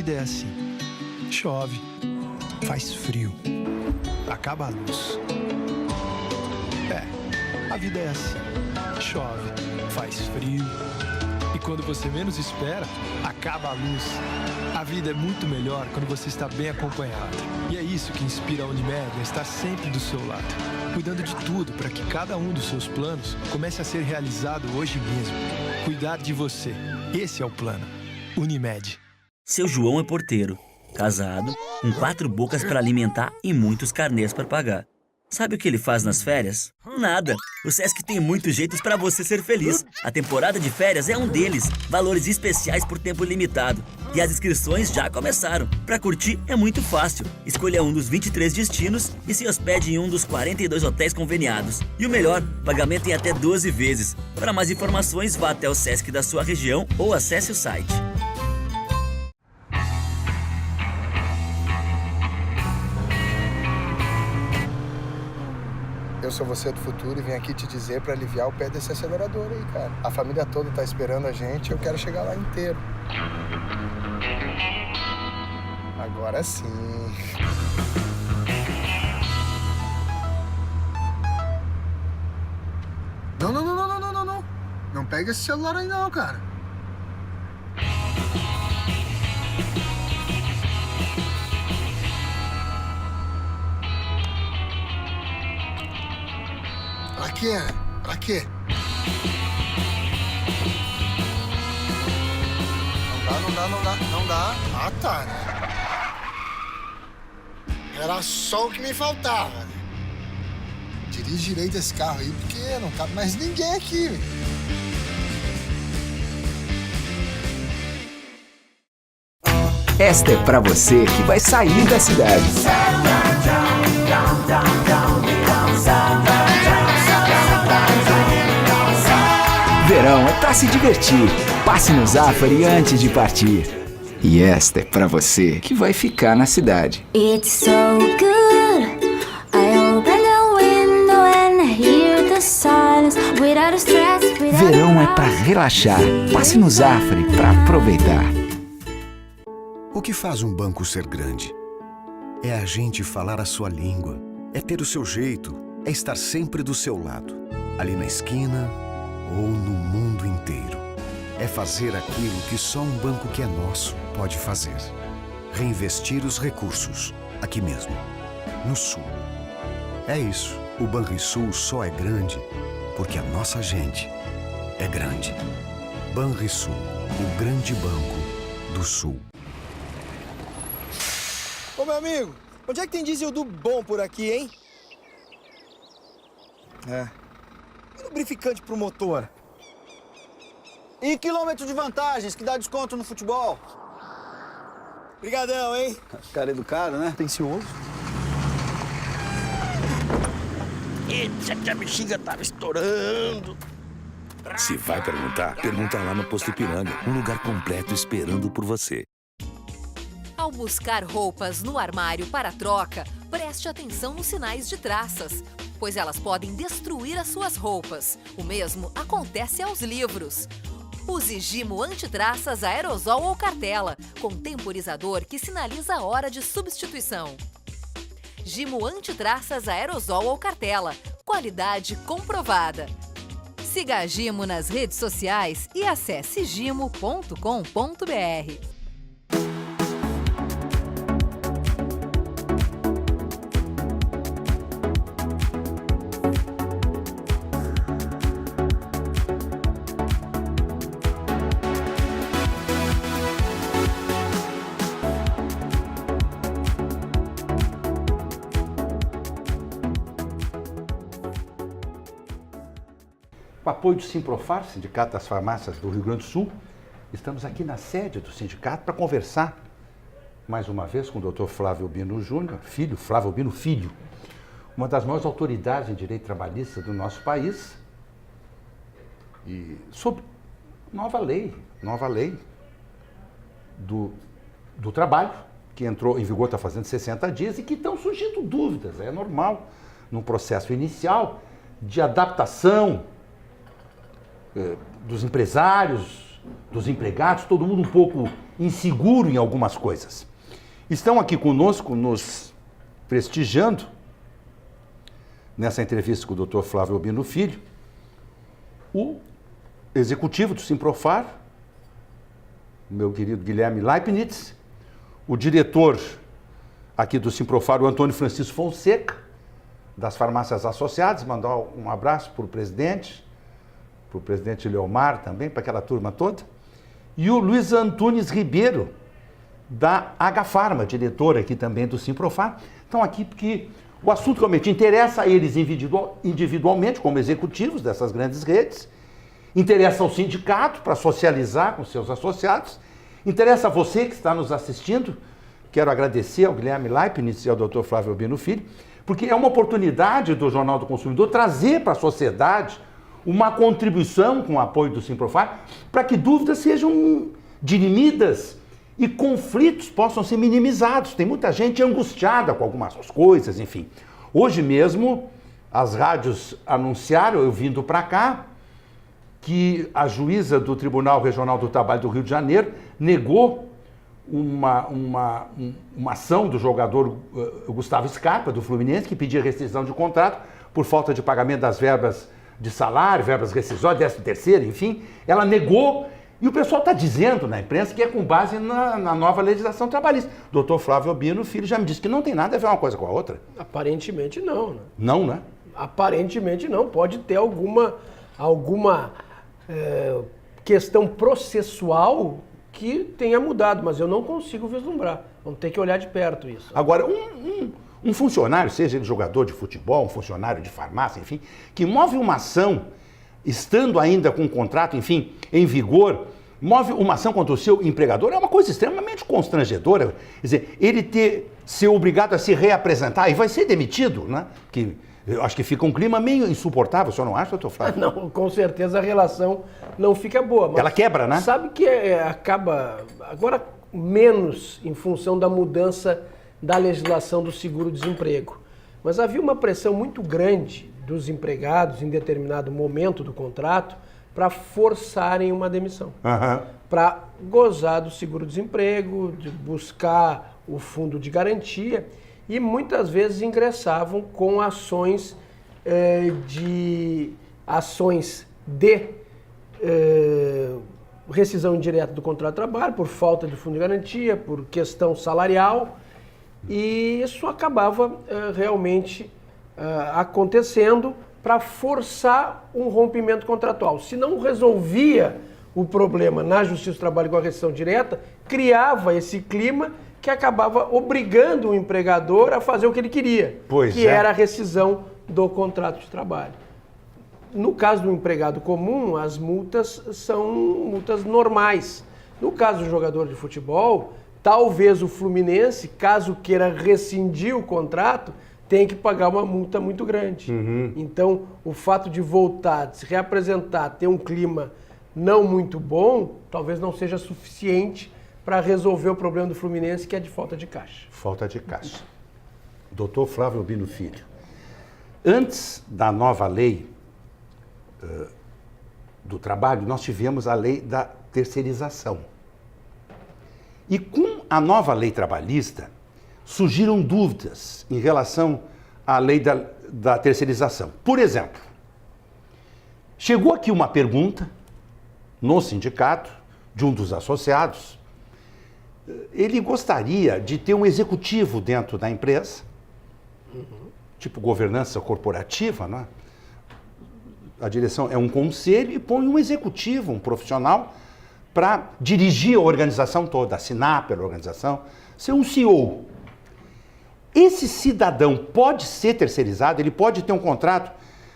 vida é assim. Chove, faz frio, acaba a luz. A vida é assim. Chove, faz frio. E quando você menos espera, acaba a luz. A vida é muito melhor quando você está bem acompanhado. E é isso que inspira a Unimed a estar sempre do seu lado, cuidando de tudo para que cada um dos seus planos comece a ser realizado hoje mesmo. Cuidar de você. Esse é o plano. Unimed. Seu João é porteiro, casado, com 4 bocas para alimentar e muitos carnês para pagar. Sabe o que ele faz nas férias? Nada! O Sesc tem muitos jeitos para você ser feliz. A temporada de férias é um deles. Valores especiais por tempo limitado. E as inscrições já começaram. Para curtir é muito fácil. Escolha um dos 23 destinos e se hospede em um dos 42 hotéis conveniados. E o melhor, pagamento em até 12 vezes. Para mais informações, vá até o Sesc da sua região ou acesse o site. Eu sou você do futuro e vim aqui te dizer pra aliviar o pé desse acelerador aí, cara. A família toda tá esperando a gente e eu quero chegar lá inteiro. Agora sim. Não. Não pega esse celular aí não, cara. Pra quê? Não dá. Ah, tá, né? Era só o que me faltava, né? Dirige direito esse carro aí, porque não cabe mais ninguém aqui, velho. Esta é pra você que vai sair da cidade. Verão é pra se divertir. Passe no Zafari antes de partir. E esta é pra você que vai ficar na cidade. It's so good. I open the window and hear the silence without stress. Verão é pra relaxar. Passe no Zafari pra aproveitar. O que faz um banco ser grande? É a gente falar a sua língua. É ter o seu jeito. É estar sempre do seu lado. Ali na esquina ou no mundo inteiro. É fazer aquilo que só um banco que é nosso pode fazer. Reinvestir os recursos, aqui mesmo, no Sul. É isso, o Banrisul só é grande porque a nossa gente é grande. Banrisul, o grande banco do Sul. Ô, meu amigo, onde é que tem diesel do bom por aqui, hein? E lubrificante pro motor? E quilômetro de vantagens, que dá desconto no futebol? Obrigadão, hein? Cara educado, né? Atencioso. Eita, que a bexiga tava estourando. Se vai perguntar, pergunta lá no Posto Ipiranga. Um lugar completo esperando por você. Ao buscar roupas no armário para troca, preste atenção nos sinais de traças, pois elas podem destruir as suas roupas. O mesmo acontece aos livros. Use Gimo antitraças aerosol ou cartela, com temporizador que sinaliza a hora de substituição. Gimo antitraças aerosol ou cartela, qualidade comprovada. Siga a Gimo nas redes sociais e acesse gimo.com.br. Com o apoio do Simprofar, Sindicato das Farmácias do Rio Grande do Sul, estamos aqui na sede do sindicato para conversar mais uma vez com o Dr. Flávio Albino Júnior, Flávio Albino Filho, uma das maiores autoridades em direito trabalhista do nosso país, e sobre nova lei do trabalho, que entrou em vigor, está fazendo 60 dias, e que estão surgindo dúvidas, é normal, num processo inicial de adaptação dos empresários, dos empregados, todo mundo um pouco inseguro em algumas coisas. Estão aqui conosco, nos prestigiando, nessa entrevista com o Dr. Flávio Albino Filho, o executivo do Simprofar, meu querido Guilherme Leibniz, o diretor aqui do Simprofar, o Antônio Francisco Fonseca, das farmácias associadas, mandar um abraço para o presidente Leomar também, para aquela turma toda, e o Luiz Antunes Ribeiro, da H-Pharma, diretor aqui também do Simprofar. Estão aqui porque o assunto realmente interessa a eles individualmente, como executivos dessas grandes redes, interessa ao sindicato para socializar com seus associados, interessa a você que está nos assistindo. Quero agradecer ao Guilherme Leibniz e ao Dr. Flávio Albino Filho, porque é uma oportunidade do Jornal do Consumidor trazer para a sociedade uma contribuição com o apoio do Simprofar para que dúvidas sejam dirimidas e conflitos possam ser minimizados. Tem muita gente angustiada com algumas coisas, enfim. Hoje mesmo, as rádios anunciaram, eu vindo para cá, que a juíza do Tribunal Regional do Trabalho do Rio de Janeiro negou uma ação do jogador Gustavo Scarpa, do Fluminense, que pedia rescisão de contrato por falta de pagamento das verbas de salário, verbas rescisórias, 13º, enfim. Ela negou, e o pessoal está dizendo na imprensa que é com base na nova legislação trabalhista. Doutor Flávio Albino Filho já me disse que não tem nada a ver uma coisa com a outra. Aparentemente não, né? Não, né? Aparentemente não. Pode ter alguma questão processual que tenha mudado, mas eu não consigo vislumbrar. Vamos ter que olhar de perto isso. Agora, um funcionário, seja ele jogador de futebol, um funcionário de farmácia, enfim, que move uma ação, estando ainda com um contrato, enfim, em vigor, move uma ação contra o seu empregador, é uma coisa extremamente constrangedora. Quer dizer, ele ser obrigado a se reapresentar e vai ser demitido, né? Que eu acho que fica um clima meio insuportável, o senhor não acha, doutor Flávio? Não, com certeza a relação não fica boa. Mas ela quebra, né? Sabe que acaba, agora menos em função da mudança da legislação do seguro-desemprego. Mas havia uma pressão muito grande dos empregados em determinado momento do contrato para forçarem uma demissão. Para gozar do seguro-desemprego, de buscar o fundo de garantia, e muitas vezes ingressavam com ações de rescisão indireta do contrato de trabalho, por falta de fundo de garantia, por questão salarial, e isso acabava realmente acontecendo para forçar um rompimento contratual. Se não resolvia o problema na Justiça do Trabalho com a rescisão direta, criava esse clima que acabava obrigando o empregador a fazer o que ele queria, era a rescisão do contrato de trabalho. No caso do empregado comum, as multas são multas normais. No caso do jogador de futebol, talvez o Fluminense, caso queira rescindir o contrato, tenha que pagar uma multa muito grande. Então, o fato de voltar, de se reapresentar, ter um clima não muito bom, talvez não seja suficiente para resolver o problema do Fluminense, que é de falta de caixa. Falta de caixa. Doutor Flávio Albino Filho, antes da nova lei do trabalho, nós tivemos a lei da terceirização. E com a nova lei trabalhista, surgiram dúvidas em relação à lei da terceirização. Por exemplo, chegou aqui uma pergunta no sindicato de um dos associados. Ele gostaria de ter um executivo dentro da empresa, tipo governança corporativa, né? A direção é um conselho e põe um executivo, um profissional, para dirigir a organização toda, assinar pela organização, ser um CEO. Esse cidadão pode ser terceirizado, ele pode ter um contrato,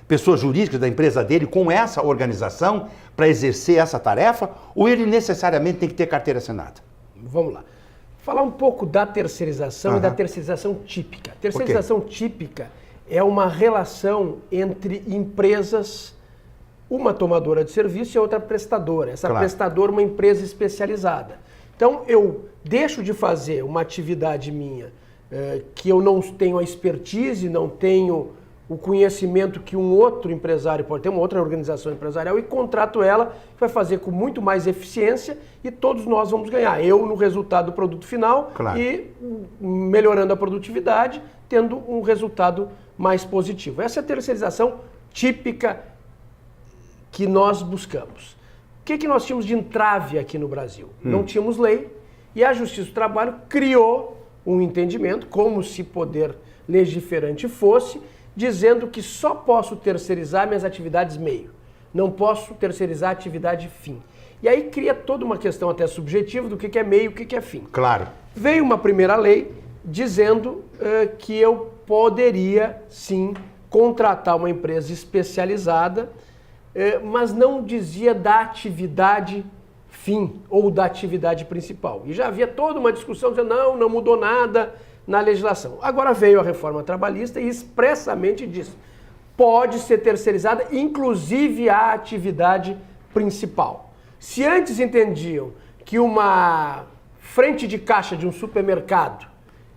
pessoa jurídica da empresa dele, com essa organização para exercer essa tarefa, ou ele necessariamente tem que ter carteira assinada? Vamos lá. Falar um pouco da terceirização e da terceirização típica. Terceirização típica é uma relação entre empresas, uma tomadora de serviço e outra prestadora. Essa prestadora é uma empresa especializada. Então, eu deixo de fazer uma atividade minha que eu não tenho a expertise, não tenho o conhecimento que um outro empresário pode ter, uma outra organização empresarial, e contrato ela, que vai fazer com muito mais eficiência e todos nós vamos ganhar. Eu no resultado do produto final e melhorando a produtividade, tendo um resultado mais positivo. Essa é a terceirização típica que nós buscamos. O que nós tínhamos de entrave aqui no Brasil? Não tínhamos lei e a Justiça do Trabalho criou um entendimento, como se poder legiferante fosse, dizendo que só posso terceirizar minhas atividades meio. Não posso terceirizar a atividade fim. E aí cria toda uma questão até subjetiva do que é meio e o que é fim. Claro. Veio uma primeira lei dizendo que eu poderia, sim, contratar uma empresa especializada, mas não dizia da atividade fim ou da atividade principal. E já havia toda uma discussão dizendo, não mudou nada na legislação. Agora veio a reforma trabalhista e expressamente diz, pode ser terceirizada, inclusive a atividade principal. Se antes entendiam que uma frente de caixa de um supermercado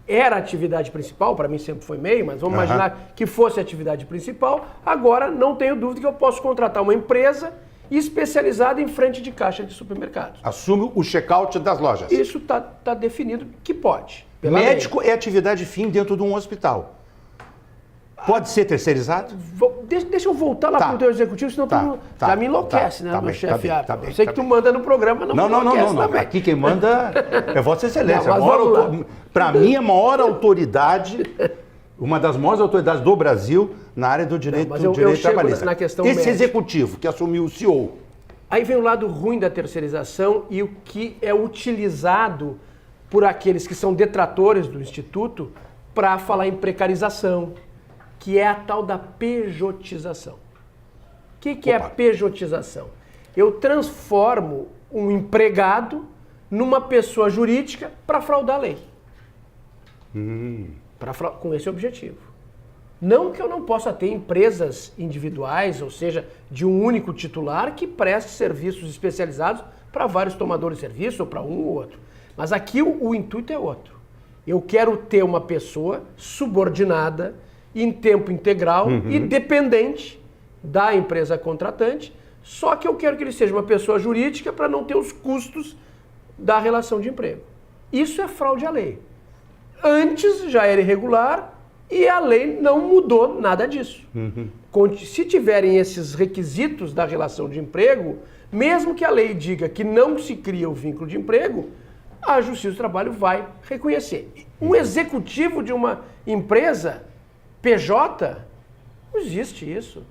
era a atividade principal, para mim sempre foi meio, mas vamos imaginar que fosse a atividade principal, agora não tenho dúvida que eu posso contratar uma empresa especializada em frente de caixa de supermercados. Assume o check-out das lojas. Isso está definido que pode. Médico é atividade fim dentro de um hospital. Pode ser terceirizado? Deixa eu voltar lá para o teu executivo, senão tu já me enlouquece, né, meu chefe? Eu sei que tu manda no programa, não me enlouquece também. Aqui quem manda é Vossa Excelência. Para mim, a maior autoridade, uma das maiores autoridades do Brasil na área do direito, trabalhista. Na questão esse médica. executivo que assumiu o CEO. Aí vem o lado ruim da terceirização e o que é utilizado por aqueles que são detratores do Instituto para falar em precarização, que é a tal da pejotização. O que é a pejotização? Eu transformo um empregado numa pessoa jurídica para fraudar a lei. Com esse objetivo. Não que eu não possa ter empresas individuais, ou seja, de um único titular que preste serviços especializados para vários tomadores de serviço ou para um ou outro. Mas aqui o intuito é outro. Eu quero ter uma pessoa subordinada, em tempo integral e dependente da empresa contratante, só que eu quero que ele seja uma pessoa jurídica para não ter os custos da relação de emprego. Isso é fraude à lei. Antes já era irregular e a lei não mudou nada disso. Se tiverem esses requisitos da relação de emprego, mesmo que a lei diga que não se cria o vínculo de emprego, a Justiça do Trabalho vai reconhecer. Um executivo de uma empresa PJ, não existe isso.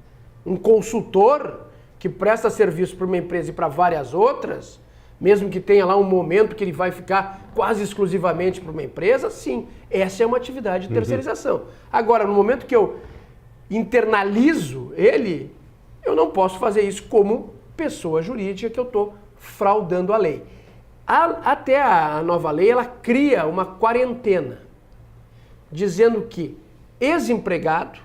Um consultor que presta serviço para uma empresa e para várias outras, mesmo que tenha lá um momento que ele vai ficar quase exclusivamente para uma empresa, sim, essa é uma atividade de terceirização. Agora, no momento que eu internalizo ele, eu não posso fazer isso como pessoa jurídica que eu estou fraudando a lei. Até a nova lei, ela cria uma quarentena, dizendo que ex-empregado,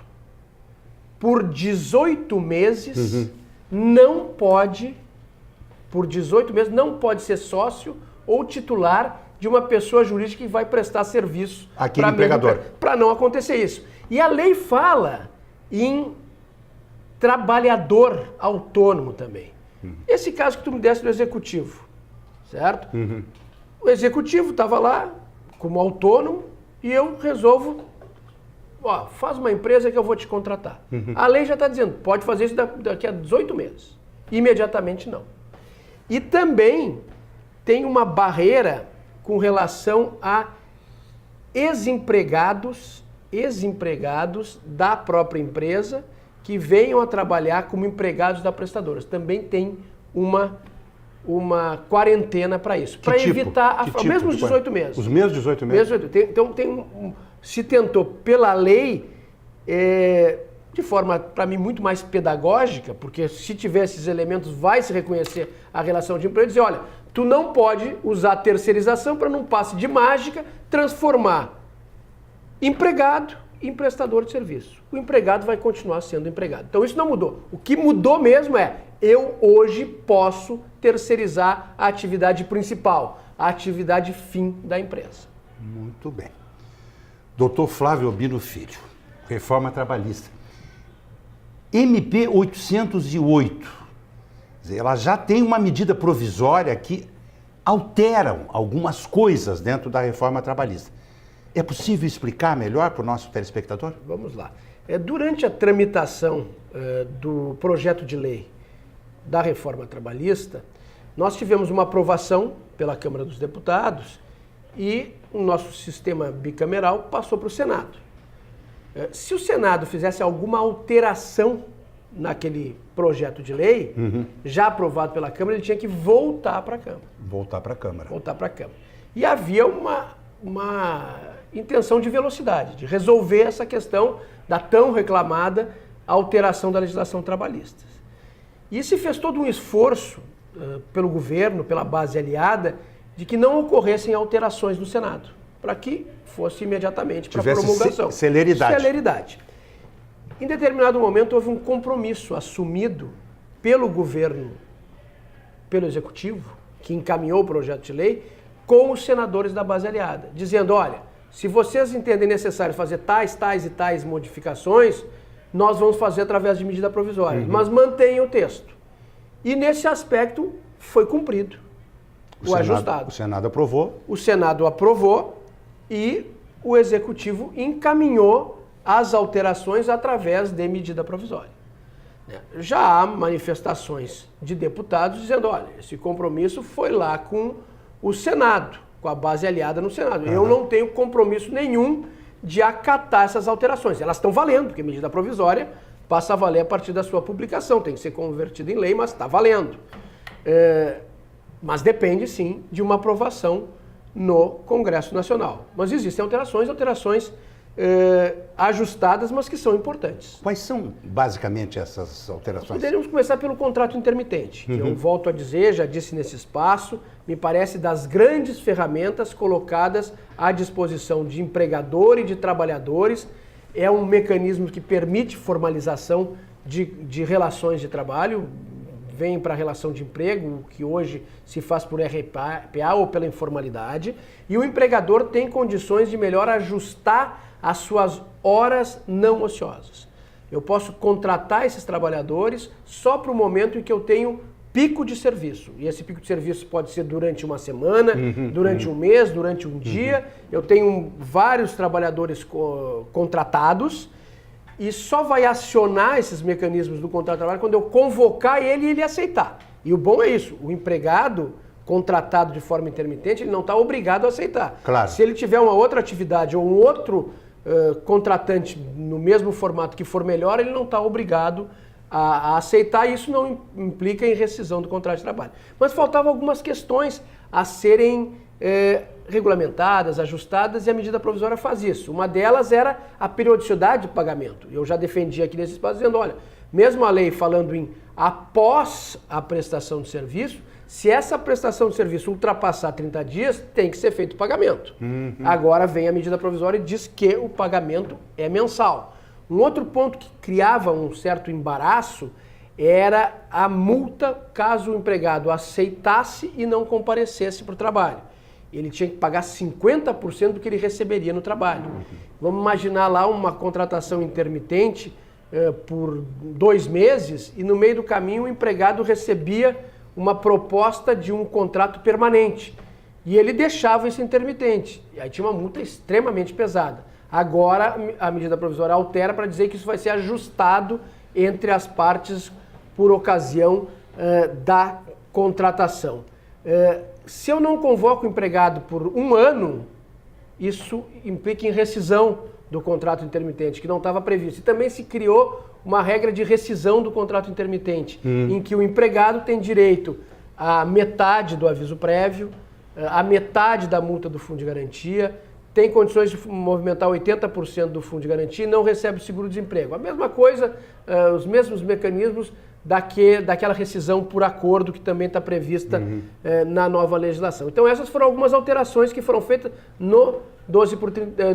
por 18 meses, não pode ser sócio ou titular de uma pessoa jurídica que vai prestar serviço aquele empregador. Para não acontecer isso. E a lei fala em trabalhador autônomo também. Esse caso que tu me desse do executivo, certo? O executivo estava lá como autônomo e eu resolvo, faz uma empresa que eu vou te contratar. A lei já está dizendo, pode fazer isso daqui a 18 meses. Imediatamente não. E também tem uma barreira com relação a ex-empregados da própria empresa que venham a trabalhar como empregados da prestadora. Também tem uma quarentena para isso. Para evitar mesmo os 18 meses. Os mesmos 18 meses? Então se tentou pela lei, de forma, para mim, muito mais pedagógica, porque se tiver esses elementos vai se reconhecer a relação de emprego e dizer, olha, tu não pode usar a terceirização para, num passe de mágica, transformar empregado em prestador de serviço. O empregado vai continuar sendo empregado. Então isso não mudou. O que mudou mesmo é, eu hoje posso terceirizar a atividade principal, a atividade fim da empresa. Muito bem. Doutor Flávio Albino Filho, reforma trabalhista. MP 808. Quer dizer, ela já tem uma medida provisória que alteram algumas coisas dentro da reforma trabalhista. É possível explicar melhor para o nosso telespectador? Vamos lá. Durante a tramitação do projeto de lei da reforma trabalhista, nós tivemos uma aprovação pela Câmara dos Deputados e o nosso sistema bicameral passou para o Senado. Se o Senado fizesse alguma alteração naquele projeto de lei, já aprovado pela Câmara, ele tinha que voltar para a Câmara. Voltar para a Câmara. Voltar para a Câmara. E havia uma intenção de velocidade, de resolver essa questão da tão reclamada alteração da legislação trabalhista. E se fez todo um esforço pelo governo, pela base aliada, de que não ocorressem alterações no Senado, para que fosse imediatamente para promulgação. Celeridade. Em determinado momento houve um compromisso assumido pelo governo, pelo Executivo, que encaminhou o projeto de lei, com os senadores da base aliada, dizendo, olha, se vocês entendem necessário fazer tais e tais modificações, nós vamos fazer através de medida provisória, mas mantenha o texto. E nesse aspecto foi cumprido o ajustado. O Senado aprovou. O Senado aprovou e o Executivo encaminhou as alterações através de medida provisória. Já há manifestações de deputados dizendo, olha, esse compromisso foi lá com o Senado, com a base aliada no Senado. Eu não tenho compromisso nenhum de acatar essas alterações. Elas estão valendo, porque medida provisória passa a valer a partir da sua publicação. Tem que ser convertida em lei, mas está valendo. Mas depende, sim, de uma aprovação no Congresso Nacional. Mas existem alterações ajustadas, mas que são importantes. Quais são, basicamente, essas alterações? Poderíamos começar pelo contrato intermitente, que eu volto a dizer, já disse nesse espaço, me parece das grandes ferramentas colocadas à disposição de empregador e de trabalhadores. É um mecanismo que permite formalização de relações de trabalho, vem para a relação de emprego, que hoje se faz por RPA ou pela informalidade, e o empregador tem condições de melhor ajustar as suas horas não ociosas. Eu posso contratar esses trabalhadores só para o momento em que eu tenho pico de serviço. E esse pico de serviço pode ser durante uma semana, durante um mês, durante um dia. Eu tenho vários trabalhadores contratados e só vai acionar esses mecanismos do contrato de trabalho quando eu convocar ele e ele aceitar. E o bom é isso, o empregado contratado de forma intermitente, ele não está obrigado a aceitar. Claro. Se ele tiver uma outra atividade ou um outro contratante no mesmo formato que for melhor, ele não está obrigado a aceitar, e isso não implica em rescisão do contrato de trabalho. Mas faltavam algumas questões a serem regulamentadas, ajustadas, e a medida provisória faz isso. Uma delas era a periodicidade de pagamento. Eu já defendi aqui nesse espaço dizendo, olha, mesmo a lei falando em após a prestação de serviço, se essa prestação de serviço ultrapassar 30 dias, tem que ser feito o pagamento. Agora vem a medida provisória e diz que o pagamento é mensal. Um outro ponto que criava um certo embaraço era a multa caso o empregado aceitasse e não comparecesse para o trabalho. Ele tinha que pagar 50% do que ele receberia no trabalho. Vamos imaginar lá uma contratação intermitente por 2 meses e no meio do caminho o empregado recebia uma proposta de um contrato permanente e ele deixava esse intermitente. E aí tinha uma multa extremamente pesada. Agora a medida provisória altera para dizer que isso vai ser ajustado entre as partes por ocasião da contratação. Se eu não convoco o empregado por 1 ano, isso implica em rescisão do contrato intermitente, que não estava previsto. E também se criou uma regra de rescisão do contrato intermitente, em que o empregado tem direito à metade do aviso prévio, à metade da multa do fundo de garantia, tem condições de movimentar 80% do fundo de garantia e não recebe o seguro-desemprego. A mesma coisa, os mesmos mecanismos daquela rescisão por acordo que também está prevista na nova legislação. Então essas foram algumas alterações que foram feitas no 12 por 30,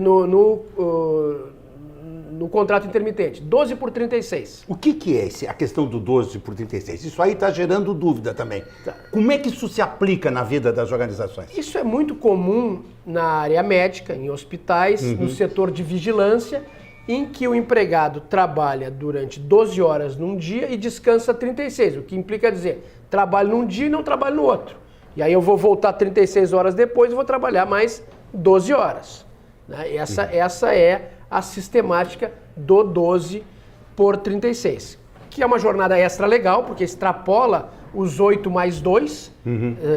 no contrato intermitente, 12 por 36. O que é a questão do 12 por 36? Isso aí está gerando dúvida também. Tá. Como é que isso se aplica na vida das organizações? Isso é muito comum na área médica, em hospitais, no setor de vigilância em que o empregado trabalha durante 12 horas num dia e descansa 36, o que implica dizer, trabalho num dia e não trabalho no outro. E aí eu vou voltar 36 horas depois e vou trabalhar mais 12 horas. Né? Essa é a sistemática do 12 por 36, que é uma jornada extra legal, porque extrapola os 8 mais 2,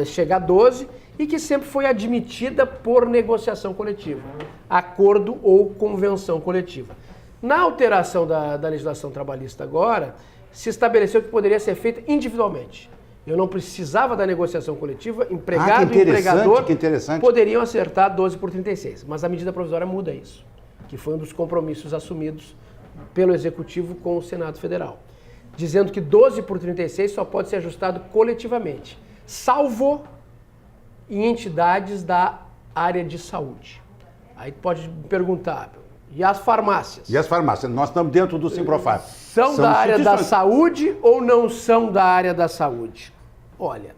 chega a 12, e que sempre foi admitida por negociação coletiva, acordo ou convenção coletiva. Na alteração da legislação trabalhista agora, se estabeleceu que poderia ser feita individualmente. Eu não precisava da negociação coletiva, empregado e empregador poderiam acertar 12 por 36, mas a medida provisória muda isso, que foi um dos compromissos assumidos pelo Executivo com o Senado Federal, dizendo que 12 por 36 só pode ser ajustado coletivamente, salvo em entidades da área de saúde. Aí pode perguntar, e as farmácias? E as farmácias? Nós estamos dentro do Simprofar. São da área da saúde ou não são da área da saúde? Olha,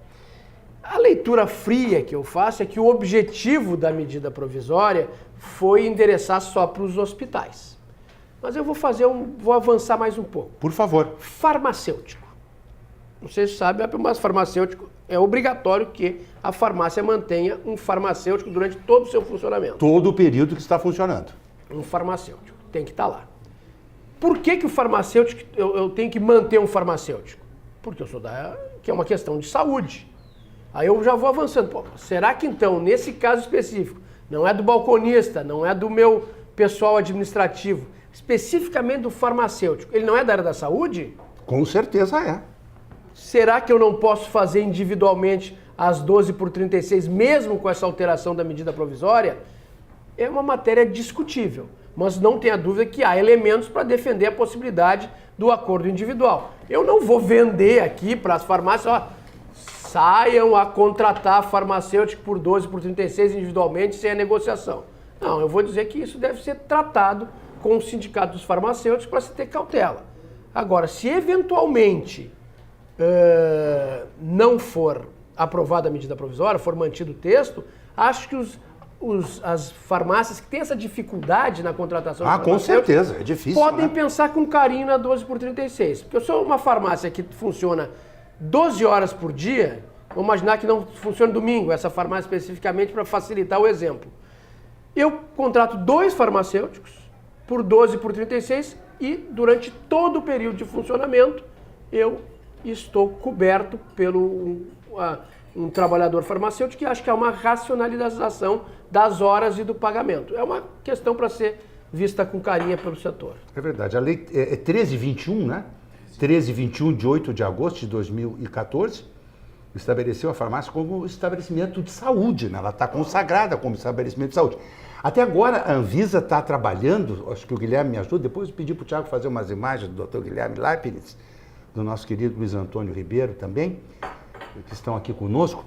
a leitura fria que eu faço é que o objetivo da medida provisória foi endereçar só para os hospitais. Mas eu vou avançar mais um pouco. Por favor. Farmacêutico. Não sei se sabe, mas farmacêutico é obrigatório que a farmácia mantenha um farmacêutico durante todo o seu funcionamento. Todo o período que está funcionando. Um farmacêutico tem que estar lá. Por que o farmacêutico, eu tenho que manter um farmacêutico? Porque eu sou que é uma questão de saúde. Aí eu já vou avançando. Pô, será que então, nesse caso específico, não é do balconista, não é do meu pessoal administrativo, especificamente do farmacêutico, ele não é da área da saúde? Com certeza é. Será que eu não posso fazer individualmente as 12 por 36, mesmo com essa alteração da medida provisória? É uma matéria discutível, mas não tenha dúvida que há elementos para defender a possibilidade do acordo individual. Eu não vou vender aqui para as farmácias, saiam a contratar farmacêutico por 12 por 36 individualmente sem a negociação. Não, eu vou dizer que isso deve ser tratado com o sindicato dos farmacêuticos para se ter cautela. Agora, se eventualmente não for aprovada a medida provisória, for mantido o texto, acho que as farmácias que têm essa dificuldade na contratação de com certeza, é difícil. Podem pensar com carinho na 12 por 36. Porque eu sou uma farmácia que funciona 12 horas por dia, vamos imaginar que não funciona domingo, essa farmácia especificamente para facilitar o exemplo. Eu contrato 2 farmacêuticos por 12 por 36 e durante todo o período de funcionamento eu estou coberto pelo um trabalhador farmacêutico, que acho que é uma racionalização das horas e do pagamento. É uma questão para ser vista com carinho pelo setor. É verdade. A lei é 1321, né? 1321 de 8 de agosto de 2014 estabeleceu a farmácia como estabelecimento de saúde, né? Ela está consagrada como estabelecimento de saúde. Até agora a Anvisa está trabalhando, acho que o Guilherme me ajuda, depois eu pedi para o Thiago fazer umas imagens do Dr. Guilherme Leibniz, do nosso querido Luiz Antônio Ribeiro também, que estão aqui conosco.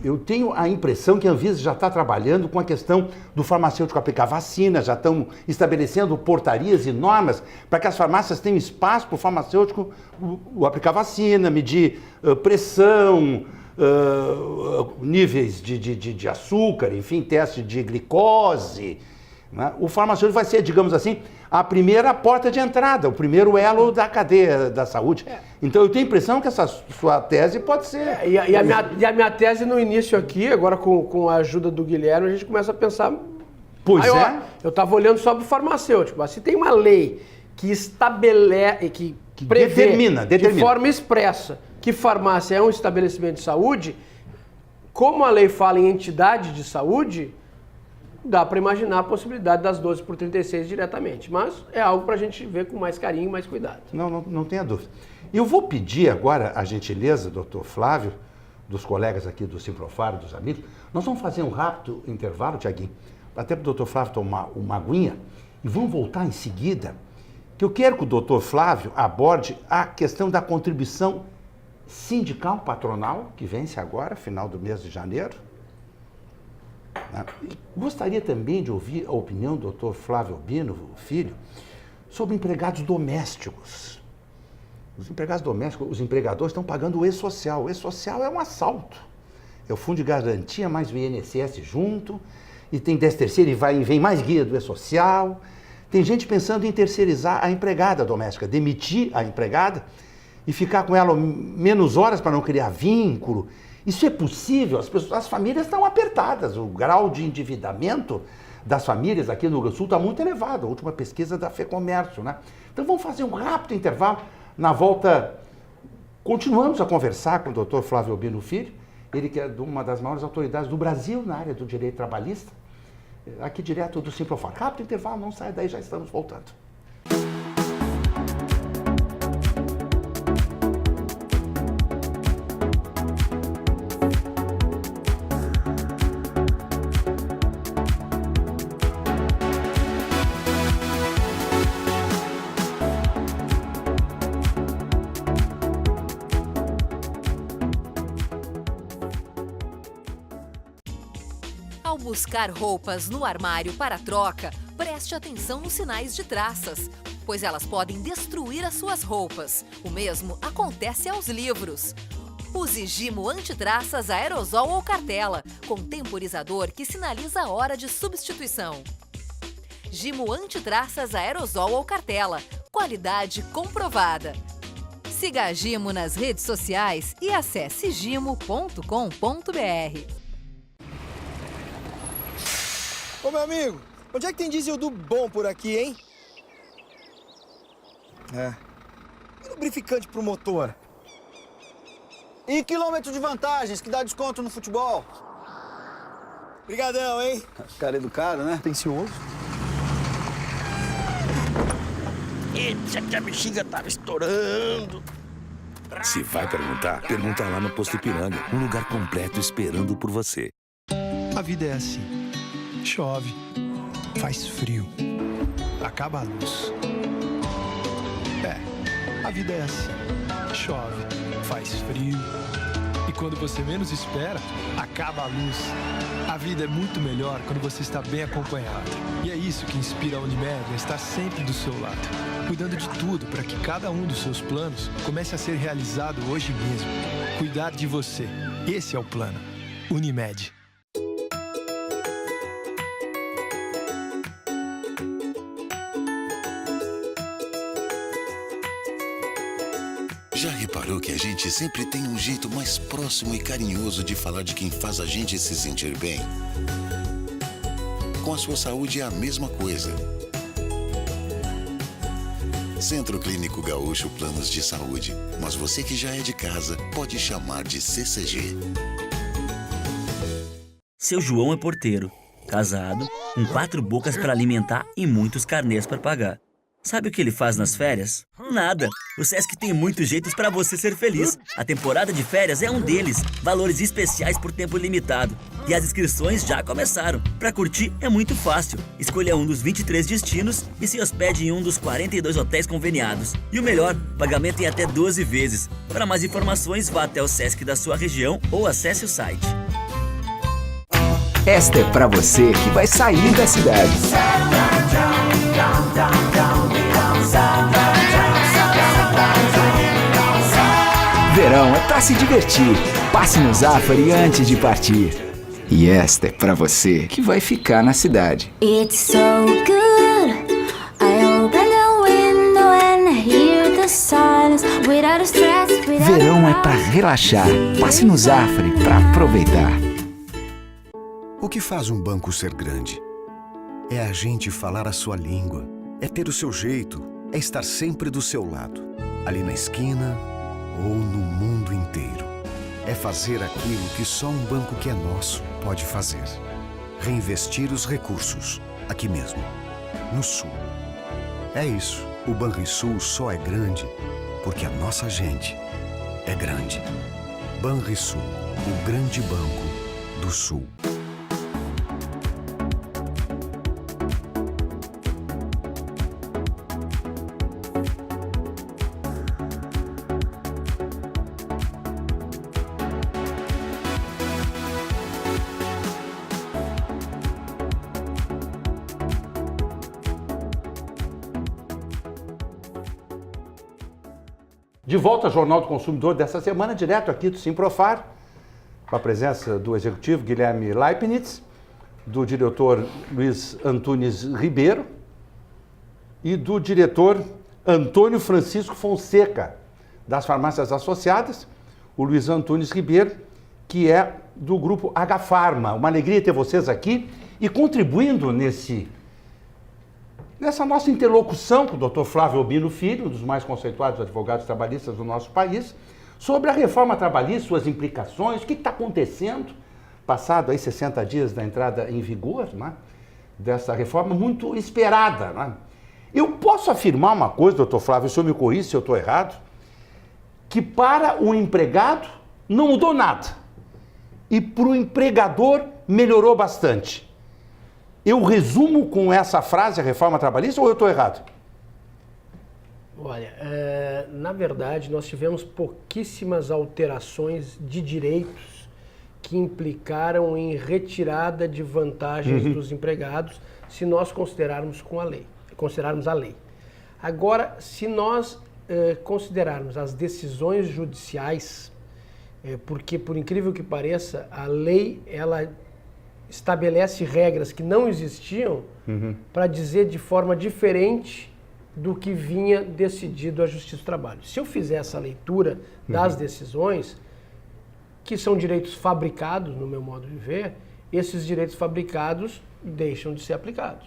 Eu tenho a impressão que a Anvisa já está trabalhando com a questão do farmacêutico aplicar vacina, já estão estabelecendo portarias e normas para que as farmácias tenham espaço para o farmacêutico aplicar vacina, medir pressão, níveis de açúcar, enfim, teste de glicose. Né? O farmacêutico vai ser, digamos assim, a primeira porta de entrada, o primeiro elo da cadeia da saúde. Então eu tenho a impressão que essa sua tese pode ser... E a minha tese no início aqui, agora com a ajuda do Guilherme, a gente começa a pensar... Pois eu estava olhando só para o farmacêutico, mas se tem uma lei que estabelece, que prevê determina de forma expressa que farmácia é um estabelecimento de saúde, como a lei fala em entidade de saúde, dá para imaginar a possibilidade das 12 por 36 diretamente. Mas é algo para a gente ver com mais carinho e mais cuidado. Não tenha dúvida. Eu vou pedir agora a gentileza, doutor Flávio, dos colegas aqui do Simprofar, dos amigos. Nós vamos fazer um rápido intervalo, Tiaguinho, até para o doutor Flávio tomar uma aguinha, e vamos voltar em seguida, que eu quero que o doutor Flávio aborde a questão da contribuição sindical patronal, que vence agora, final do mês de janeiro. Gostaria também de ouvir a opinião do Dr. Flávio Albino, filho, sobre empregados domésticos. Os empregados domésticos, os empregadores estão pagando o E-Social. O E-Social é um assalto. É o Fundo de Garantia mais o INSS junto. e tem 13º e vem mais guia do E-Social. Tem gente pensando em terceirizar a empregada doméstica, demitir a empregada e ficar com ela menos horas para não criar vínculo. Isso é possível? As famílias estão apertadas. O grau de endividamento das famílias aqui no Rio Grande do Sul está muito elevado. A última pesquisa da FEComércio, né? Então vamos fazer um rápido intervalo. Na volta, continuamos a conversar com o Dr. Flávio Albino Filho, ele que é uma das maiores autoridades do Brasil na área do direito trabalhista, aqui direto do Simprofar. Rápido intervalo, não sai daí, já estamos voltando. Ao buscar roupas no armário para troca, preste atenção nos sinais de traças, pois elas podem destruir as suas roupas. O mesmo acontece aos livros. Use Gimo antitraças aerosol ou cartela, com temporizador que sinaliza a hora de substituição. Gimo antitraças aerosol ou cartela, qualidade comprovada. Siga a Gimo nas redes sociais e acesse gimo.com.br. Ô, meu amigo, onde é que tem diesel do bom por aqui, hein? E lubrificante pro motor? E quilômetro de vantagens que dá desconto no futebol? Obrigadão, hein? Cara educado, né? Atencioso. Eita, que a bexiga tava estourando. Se vai perguntar, pergunta lá no Posto Ipiranga. Um lugar completo esperando por você. A vida é assim. Chove, faz frio, acaba a luz. A vida é assim. Chove, faz frio. E quando você menos espera, acaba a luz. A vida é muito melhor quando você está bem acompanhado. E é isso que inspira a Unimed a estar sempre do seu lado, cuidando de tudo para que cada um dos seus planos comece a ser realizado hoje mesmo. Cuidar de você. Esse é o plano. Unimed. Já reparou que a gente sempre tem um jeito mais próximo e carinhoso de falar de quem faz a gente se sentir bem? Com a sua saúde é a mesma coisa. Centro Clínico Gaúcho Planos de Saúde. Mas você que já é de casa, pode chamar de CCG. Seu João é porteiro, casado, com 4 bocas para alimentar e muitos carnês para pagar. Sabe o que ele faz nas férias? Nada! O Sesc tem muitos jeitos para você ser feliz. A temporada de férias é um deles. Valores especiais por tempo limitado. E as inscrições já começaram. Para curtir é muito fácil. Escolha um dos 23 destinos e se hospede em um dos 42 hotéis conveniados. E o melhor, pagamento em até 12 vezes. Para mais informações, vá até o Sesc da sua região ou acesse o site. Esta é pra você que vai sair da cidade. Verão é pra se divertir. Passe no Zafari antes de partir. E esta é pra você que vai ficar na cidade. It's so good. I open the window and hear the silence without a stress. Verão é pra relaxar. Passe no Zafari pra aproveitar. O que faz um banco ser grande? É a gente falar a sua língua, é ter o seu jeito, é estar sempre do seu lado, ali na esquina ou no mundo inteiro. É fazer aquilo que só um banco que é nosso pode fazer. Reinvestir os recursos, aqui mesmo, no Sul. É isso, o Banrisul só é grande porque a nossa gente é grande. Banrisul, o grande banco do Sul. De volta ao Jornal do Consumidor dessa semana, direto aqui do Simprofar, com a presença do executivo Guilherme Leibniz, do diretor Luiz Antunes Ribeiro e do diretor Antônio Francisco Fonseca, das Farmácias Associadas, o Luiz Antunes Ribeiro, que é do grupo H-Farma. Uma alegria ter vocês aqui e contribuindo nessa nossa interlocução com o Dr. Flávio Albino Filho, um dos mais conceituados advogados trabalhistas do nosso país, sobre a reforma trabalhista, suas implicações, o que está acontecendo, passado aí 60 dias da entrada em vigor, né, dessa reforma muito esperada. Né? Eu posso afirmar uma coisa, doutor Flávio, se eu me corrija, se eu estou errado, que para o empregado não mudou nada e para o empregador melhorou bastante. Eu resumo com essa frase a reforma trabalhista ou eu estou errado? Olha, na verdade, nós tivemos pouquíssimas alterações de direitos que implicaram em retirada de vantagens dos empregados, se nós considerarmos a lei. Agora, se nós considerarmos as decisões judiciais, porque, por incrível que pareça, a lei, ela estabelece regras que não existiam para dizer de forma diferente do que vinha decidido a Justiça do Trabalho. Se eu fizer essa leitura das decisões, que são direitos fabricados, no meu modo de ver, esses direitos fabricados deixam de ser aplicados.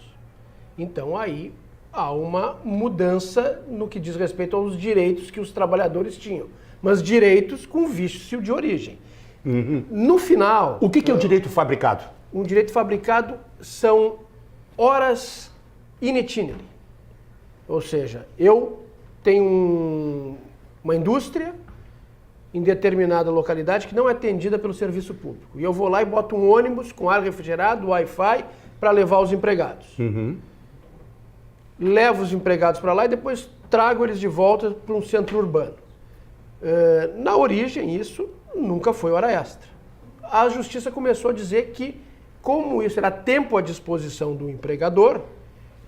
Então aí há uma mudança no que diz respeito aos direitos que os trabalhadores tinham, mas direitos com vício de origem. No final... O que é o direito fabricado? Um direito fabricado são horas in itinere. Ou seja, eu tenho uma indústria em determinada localidade que não é atendida pelo serviço público. E eu vou lá e boto um ônibus com ar refrigerado, Wi-Fi, para levar os empregados. Levo os empregados para lá e depois trago eles de volta para um centro urbano. Na origem, isso nunca foi hora extra. A Justiça começou a dizer que, como isso era tempo à disposição do empregador,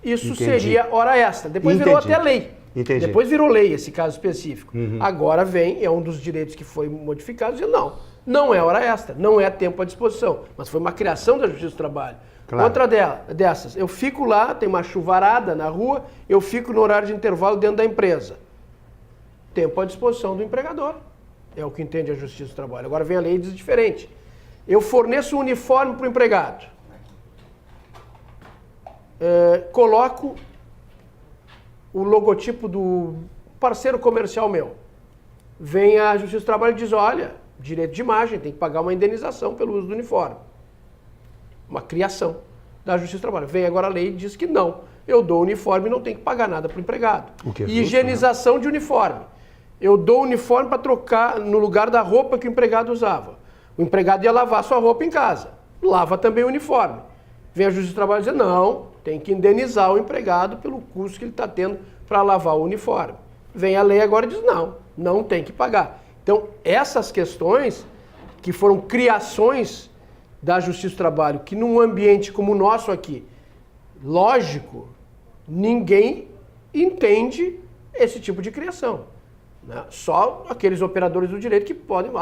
isso seria hora extra. Depois virou até lei. Depois virou lei esse caso específico. Agora é um dos direitos que foi modificado, e não é hora extra, não é tempo à disposição, mas foi uma criação da Justiça do Trabalho. Claro. Outra dessas, eu fico lá, tem uma chuvarada na rua, eu fico no horário de intervalo dentro da empresa. Tempo à disposição do empregador. É o que entende a Justiça do Trabalho. Agora vem a lei e diz diferente. Eu forneço um uniforme para o empregado. Coloco o logotipo do parceiro comercial meu. Vem a Justiça do Trabalho e diz, olha, direito de imagem, tem que pagar uma indenização pelo uso do uniforme. Uma criação da Justiça do Trabalho. Vem agora a lei e diz que não. Eu dou o uniforme e não tenho que pagar nada para o empregado. Higienização de uniforme. Eu dou o uniforme para trocar no lugar da roupa que o empregado usava. O empregado ia lavar sua roupa em casa. Lava também o uniforme. Vem a Justiça do Trabalho dizer, não, tem que indenizar o empregado pelo custo que ele está tendo para lavar o uniforme. Vem a lei agora e diz, não tem que pagar. Então, essas questões que foram criações da Justiça do Trabalho, que num ambiente como o nosso aqui, lógico, ninguém entende esse tipo de criação. Né? Só aqueles operadores do direito que podem,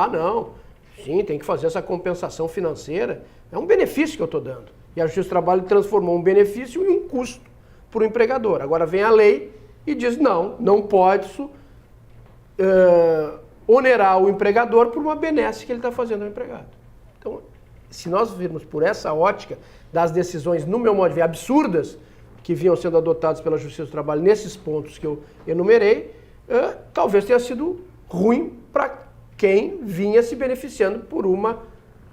sim, tem que fazer essa compensação financeira. É um benefício que eu estou dando. E a Justiça do Trabalho transformou um benefício em um custo para o empregador. Agora vem a lei e diz, não pode onerar o empregador por uma benesse que ele está fazendo ao empregado. Então, se nós virmos por essa ótica das decisões, no meu modo de ver, absurdas, que vinham sendo adotadas pela Justiça do Trabalho nesses pontos que eu enumerei, talvez tenha sido ruim para quem vinha se beneficiando por uma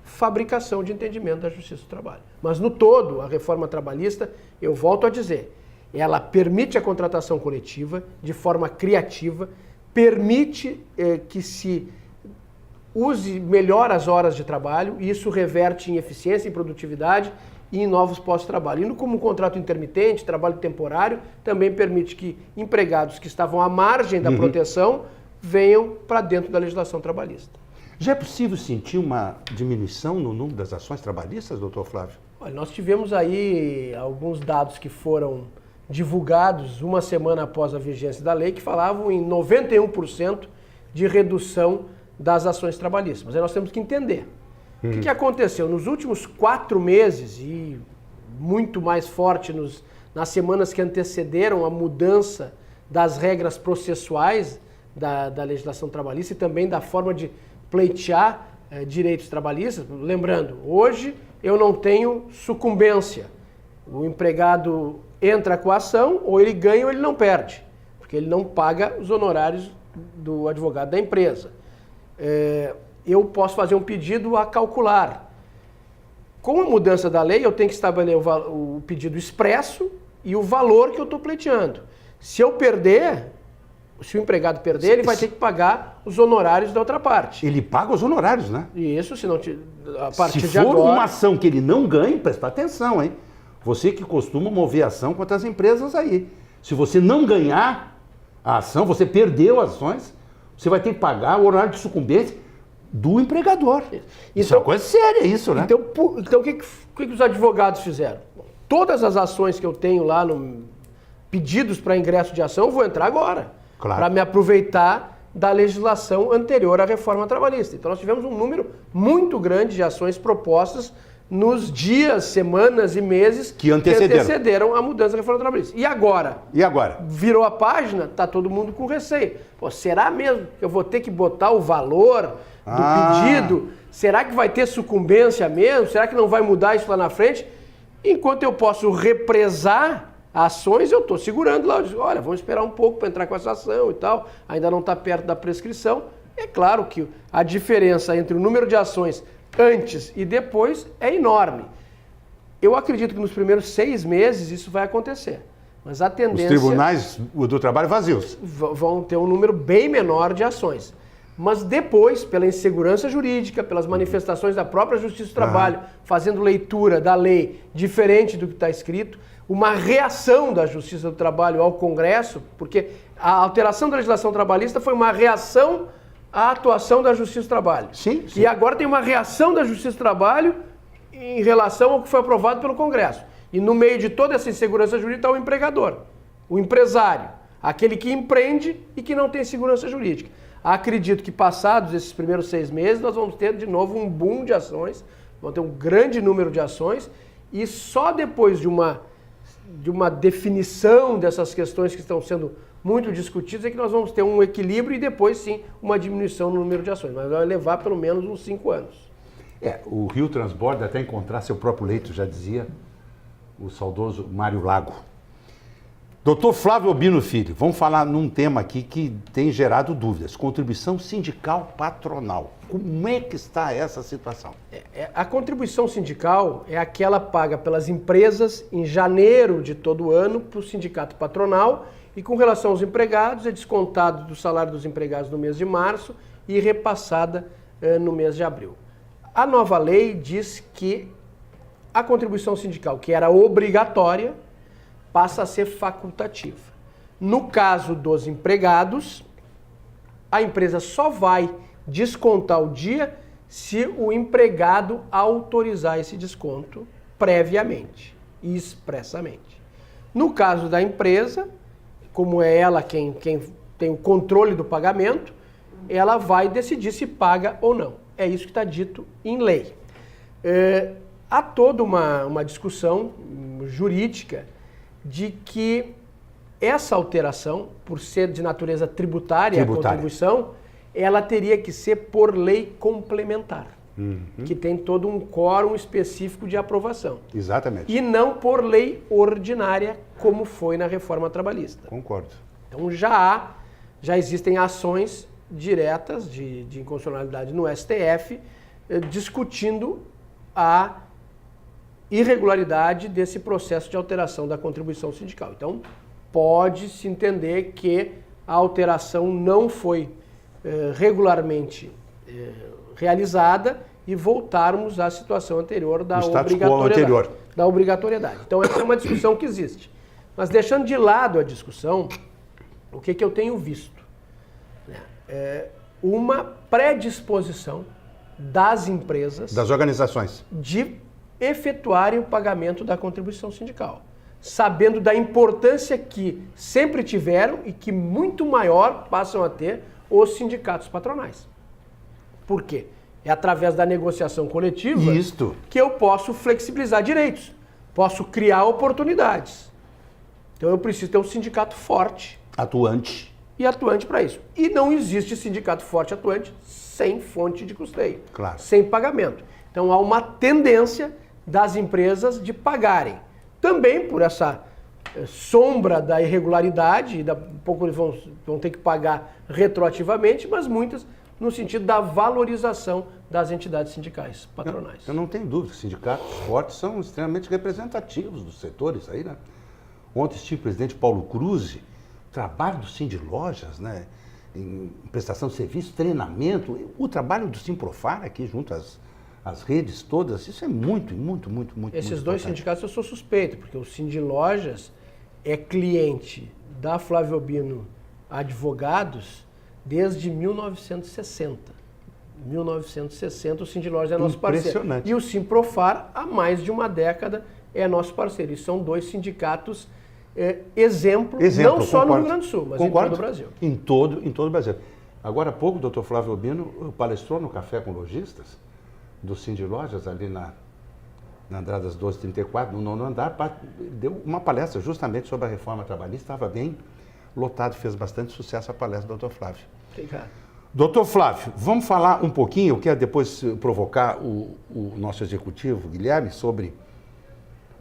fabricação de entendimento da Justiça do Trabalho. Mas no todo, a reforma trabalhista, eu volto a dizer, ela permite a contratação coletiva de forma criativa, permite que se use melhor as horas de trabalho, e isso reverte em eficiência, em produtividade e em novos postos de trabalho. E como um contrato intermitente, trabalho temporário, também permite que empregados que estavam à margem da proteção venham para dentro da legislação trabalhista. Já é possível sentir uma diminuição no número das ações trabalhistas, doutor Flávio? Olha, nós tivemos aí alguns dados que foram divulgados uma semana após a vigência da lei, que falavam em 91% de redução das ações trabalhistas. Mas aí nós temos que entender. O que aconteceu? Nos últimos 4 meses, e muito mais forte nas semanas que antecederam a mudança das regras processuais da legislação trabalhista e também da forma de pleitear direitos trabalhistas. Lembrando, hoje eu não tenho sucumbência. O empregado entra com a ação, ou ele ganha ou ele não perde, porque ele não paga os honorários do advogado da empresa. Eu posso fazer um pedido a calcular. Com a mudança da lei, eu tenho que estabelecer o pedido expresso e o valor que eu estou pleiteando. Se eu perder, se o empregado perder, ele vai ter que pagar os honorários da outra parte. Ele paga os honorários, né? Isso, se não a partir de agora... Se for agora... uma ação que ele não ganhe, presta atenção, hein? Você que costuma mover ação contra as empresas aí. Se você não ganhar a ação, você perdeu as ações, você vai ter que pagar o honorário de sucumbência do empregador. Isso é uma coisa séria, isso, né? Então o que os advogados fizeram? Todas as ações que eu tenho lá, pedidos para ingresso de ação, eu vou entrar agora. Claro. Para me aproveitar da legislação anterior à reforma trabalhista. Então nós tivemos um número muito grande de ações propostas nos dias, semanas e meses que antecederam a mudança da reforma trabalhista. E agora? E agora? Virou a página, tá todo mundo com receio. Pô, será mesmo que eu vou ter que botar o valor do pedido? Será que vai ter sucumbência mesmo? Será que não vai mudar isso lá na frente? Enquanto eu posso represar ações, eu estou segurando lá. Eu digo, olha, vamos esperar um pouco para entrar com essa ação e tal. Ainda não está perto da prescrição. É claro que a diferença entre o número de ações antes e depois é enorme. Eu acredito que nos primeiros 6 meses isso vai acontecer. Mas a tendência... Os tribunais do trabalho vazios. Vão ter um número bem menor de ações. Mas depois, pela insegurança jurídica, pelas manifestações da própria Justiça do Trabalho, fazendo leitura da lei diferente do que está escrito, uma reação da Justiça do Trabalho ao Congresso, porque a alteração da legislação trabalhista foi uma reação à atuação da Justiça do Trabalho. Sim. E agora tem uma reação da Justiça do Trabalho em relação ao que foi aprovado pelo Congresso. E no meio de toda essa insegurança jurídica está o empregador, o empresário, aquele que empreende e que não tem segurança jurídica. Acredito que passados esses primeiros 6 meses nós vamos ter de novo um boom de ações, vamos ter um grande número de ações e só depois de uma definição dessas questões que estão sendo muito discutidas é que nós vamos ter um equilíbrio e depois sim uma diminuição no número de ações, mas vai levar pelo menos uns 5 anos. O Rio transborda até encontrar seu próprio leito, já dizia o saudoso Mário Lago. Doutor Flávio Albino Filho, vamos falar num tema aqui que tem gerado dúvidas. Contribuição sindical patronal. Como é que está essa situação? A contribuição sindical é aquela paga pelas empresas em janeiro de todo ano para o sindicato patronal e com relação aos empregados é descontado do salário dos empregados no mês de março e repassada no mês de abril. A nova lei diz que a contribuição sindical, que era obrigatória, passa a ser facultativa. No caso dos empregados, a empresa só vai descontar o dia se o empregado autorizar esse desconto previamente e expressamente. No caso da empresa, como é ela quem tem o controle do pagamento, ela vai decidir se paga ou não. É isso que está dito em lei. Há toda uma discussão jurídica de que essa alteração, por ser de natureza tributária, a contribuição, ela teria que ser por lei complementar, que tem todo um quórum específico de aprovação. Exatamente. E não por lei ordinária, como foi na reforma trabalhista. Concordo. Então já existem ações diretas de inconstitucionalidade no STF discutindo a irregularidade desse processo de alteração da contribuição sindical. Então, pode-se entender que a alteração não foi regularmente realizada e voltarmos à situação anterior da obrigatoriedade. Então, essa é uma discussão que existe. Mas deixando de lado a discussão, o que eu tenho visto? Uma predisposição das empresas... Das organizações. De efetuarem o pagamento da contribuição sindical, sabendo da importância que sempre tiveram e que muito maior passam a ter os sindicatos patronais. Por quê? É através da negociação coletiva Isto. que eu posso flexibilizar direitos, posso criar oportunidades. Então eu preciso ter um sindicato forte. Atuante. E atuante para isso. E não existe sindicato forte e atuante sem fonte de custeio, Claro. sem pagamento. Então há uma tendência das empresas de pagarem. Também por essa sombra da irregularidade, pouco eles vão ter que pagar retroativamente, mas muitas no sentido da valorização das entidades sindicais patronais. Eu não tenho dúvida, os sindicatos fortes são extremamente representativos dos setores aí, né? Ontem estive o presidente Paulo Cruz, trabalho do Sindilojas, né? Em prestação de serviço, treinamento, o trabalho do Simprofar aqui junto às redes todas, isso é muito. Esses dois sindicatos eu sou suspeito, porque o Sindilojas é cliente da Flávio Albino Advogados desde 1960. 1960 o Sindilojas é nosso parceiro. E o Simprofar, há mais de uma década, é nosso parceiro. E são dois sindicatos exemplo, não só no Rio Grande do Sul, mas em todo o Brasil. Em todo o Brasil. Agora há pouco o doutor Flávio Albino palestrou no Café com Lojistas do Sindilojas, ali na Andradas 1234, no 9º andar, deu uma palestra justamente sobre a reforma trabalhista, estava bem lotado, fez bastante sucesso a palestra do doutor Flávio. Obrigado. Doutor Flávio, vamos falar um pouquinho, eu quero depois provocar o nosso executivo, Guilherme, sobre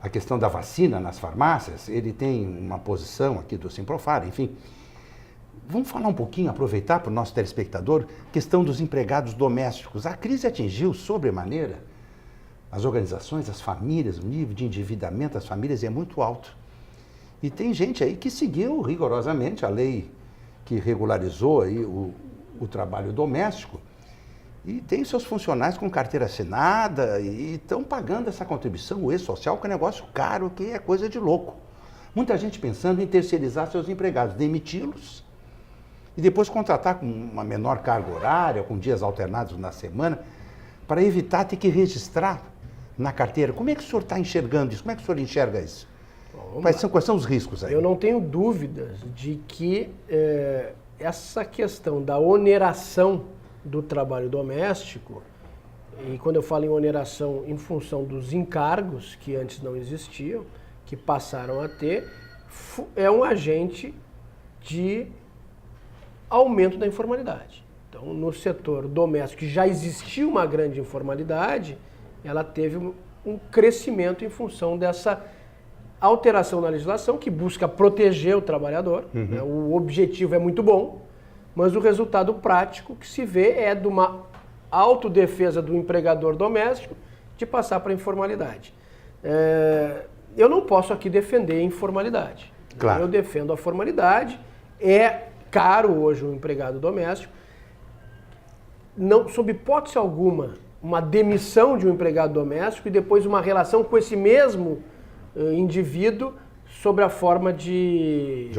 a questão da vacina nas farmácias. Ele tem uma posição aqui do Simprofar, enfim. Vamos falar um pouquinho, aproveitar para o nosso telespectador, questão dos empregados domésticos. A crise atingiu sobremaneira as organizações, as famílias, o nível de endividamento das famílias é muito alto. E tem gente aí que seguiu rigorosamente a lei que regularizou aí o trabalho doméstico e tem seus funcionários com carteira assinada e estão pagando essa contribuição, o E-Social, que é um negócio caro, que é coisa de louco. Muita gente pensando em terceirizar seus empregados, demiti-los e depois contratar com uma menor carga horária, com dias alternados na semana, para evitar ter que registrar na carteira. Como é que o senhor está enxergando isso? Como é que o senhor enxerga isso? Quais são os riscos aí? Eu não tenho dúvidas de que essa questão da oneração do trabalho doméstico, e quando eu falo em oneração em função dos encargos que antes não existiam, que passaram a ter, é um agente de aumento da informalidade. Então, no setor doméstico, que já existia uma grande informalidade, ela teve um crescimento em função dessa alteração na legislação que busca proteger o trabalhador. Né? O objetivo é muito bom, mas o resultado prático que se vê é de uma autodefesa do empregador doméstico de passar para a informalidade. Eu não posso aqui defender a informalidade. Claro. Eu defendo a formalidade. É caro hoje um empregado doméstico. Não, sob hipótese alguma, uma demissão de um empregado doméstico e depois uma relação com esse mesmo indivíduo sobre a forma de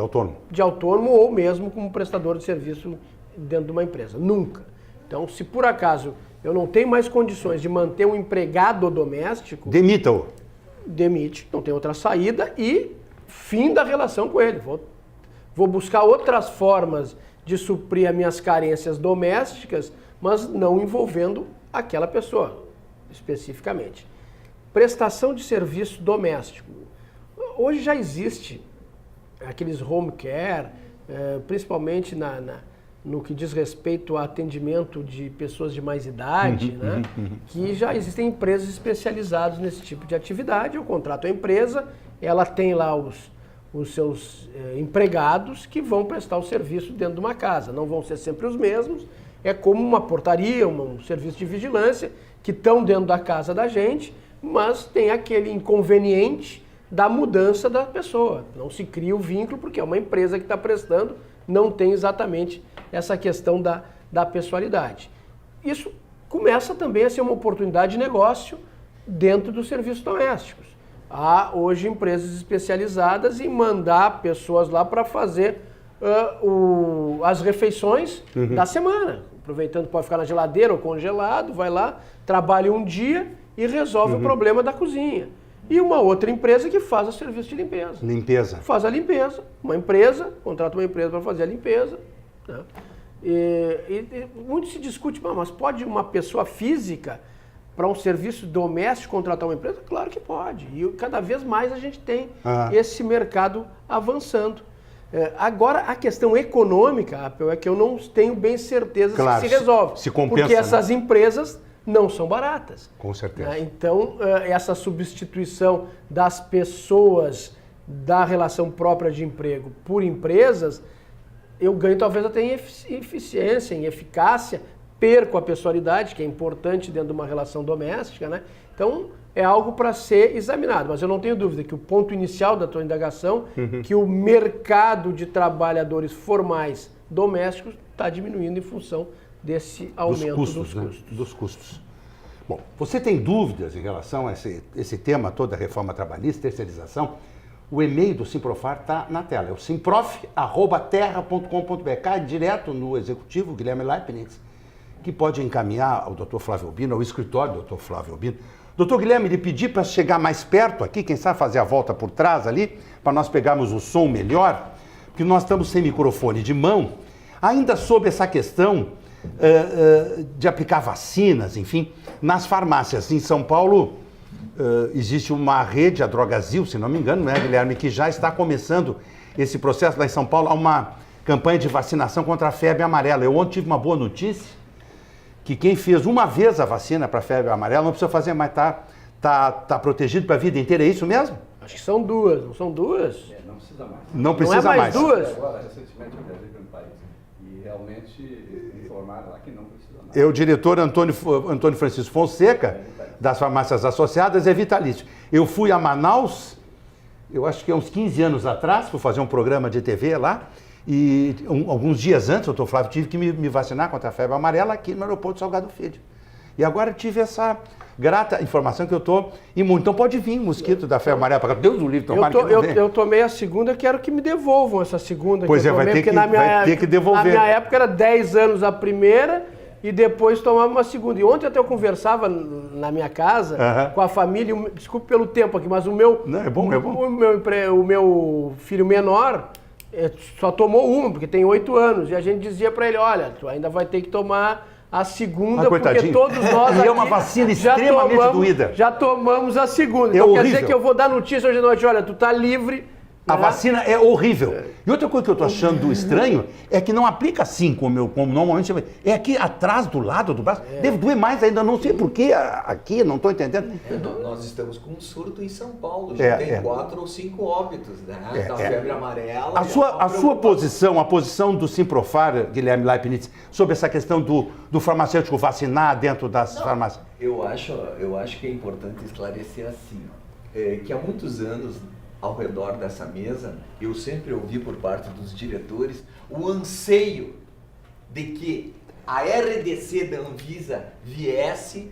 autônomo ou mesmo como prestador de serviço dentro de uma empresa. Nunca. Então, se por acaso eu não tenho mais condições de manter um empregado doméstico... Demita-o. Demite, não tem outra saída e fim da relação com ele. Vou buscar outras formas de suprir as minhas carências domésticas, mas não envolvendo aquela pessoa, especificamente. Prestação de serviço doméstico. Hoje já existe aqueles home care, principalmente no que diz respeito ao atendimento de pessoas de mais idade, né? Que já existem empresas especializadas nesse tipo de atividade. Eu contrato a empresa, ela tem lá os seus empregados que vão prestar o serviço dentro de uma casa. Não vão ser sempre os mesmos, é como uma portaria, um serviço de vigilância, que estão dentro da casa da gente, mas tem aquele inconveniente da mudança da pessoa. Não se cria o vínculo porque é uma empresa que está prestando, não tem exatamente essa questão da pessoalidade. Isso começa também a ser uma oportunidade de negócio dentro dos serviços domésticos. Há hoje empresas especializadas em mandar pessoas lá para fazer as refeições da semana. Aproveitando, pode ficar na geladeira ou congelado, vai lá, trabalha um dia e resolve o problema da cozinha. E uma outra empresa que faz o serviço de limpeza. Limpeza. Faz a limpeza. Uma empresa, contrata uma empresa para fazer a limpeza. Né? Muito se discute, mas pode uma pessoa física, para um serviço doméstico, contratar uma empresa? Claro que pode. E cada vez mais a gente tem esse mercado avançando. Agora, a questão econômica, Apel, é que eu não tenho bem certeza se resolve. Se compensa, porque essas empresas não são baratas. Com certeza. Então, essa substituição das pessoas da relação própria de emprego por empresas, eu ganho talvez até em eficiência, em eficácia, perco a pessoalidade, que é importante dentro de uma relação doméstica, né? Então, é algo para ser examinado, mas eu não tenho dúvida que o ponto inicial da tua indagação, que o mercado de trabalhadores formais domésticos está diminuindo em função desse aumento dos custos. Bom, você tem dúvidas em relação a esse tema todo da reforma trabalhista, terceirização? O e-mail do Simprofar está na tela, é o simprof@terra.com.br, cai direto no executivo Guilherme Leibniz, que pode encaminhar ao Dr. Flávio Albino, ao escritório do Dr. Flávio Albino. Doutor Guilherme, lhe pedi para chegar mais perto aqui, quem sabe fazer a volta por trás ali, para nós pegarmos o som melhor, porque nós estamos sem microfone de mão, ainda sobre essa questão de aplicar vacinas, enfim, nas farmácias. Em São Paulo, existe uma rede, a Drogazil, se não me engano, né, Guilherme, que já está começando esse processo lá em São Paulo, há uma campanha de vacinação contra a febre amarela. Eu ontem tive uma boa notícia, que quem fez uma vez a vacina para a febre amarela não precisa fazer mais, tá protegido para a vida inteira, é isso mesmo? Acho que são duas, não são duas? Não precisa mais. Não precisa não é mais duas? Agora, recentemente, eu viajei pelo país e realmente informaram lá que não precisa mais. O diretor Antônio Francisco Fonseca, das farmácias associadas, é vitalício. Eu fui a Manaus, eu acho que há uns 15 anos atrás, fui fazer um programa de TV lá, e alguns dias antes, doutor Flávio, tive que me vacinar contra a febre amarela aqui no aeroporto Salgado Filho. E agora tive essa grata informação que eu estou imune. Então pode vir mosquito da febre amarela, para Deus do livre, tomara que não venha. Eu tomei a segunda, quero que me devolvam essa segunda. Pois vai ter que devolver. Na minha época era 10 anos a primeira e depois tomava uma segunda. E ontem até eu conversava na minha casa com a família, desculpe pelo tempo aqui, mas o meu, não, é bom. O meu filho menor só tomou uma, porque tem 8 anos. E a gente dizia para ele, olha, tu ainda vai ter que tomar a segunda, porque todos nós aqui é uma vacina extremamente doída. Já tomamos a segunda. Então quer dizer que eu vou dar notícia hoje à noite, olha, tu tá livre. A vacina é horrível. E outra coisa que eu estou achando estranho é que não aplica assim, como normalmente. É aqui atrás, do lado do braço. Deve doer mais ainda, não sei porquê. Aqui, não estou entendendo. Nós estamos com um surto em São Paulo. Já tem 4 ou 5 óbitos, né? Da febre amarela. A sua posição, a posição do Simprofar, Guilherme Leibniz, sobre essa questão do farmacêutico vacinar dentro das farmácias? Eu acho que é importante esclarecer assim, que há muitos anos, ao redor dessa mesa, eu sempre ouvi por parte dos diretores o anseio de que a RDC da Anvisa viesse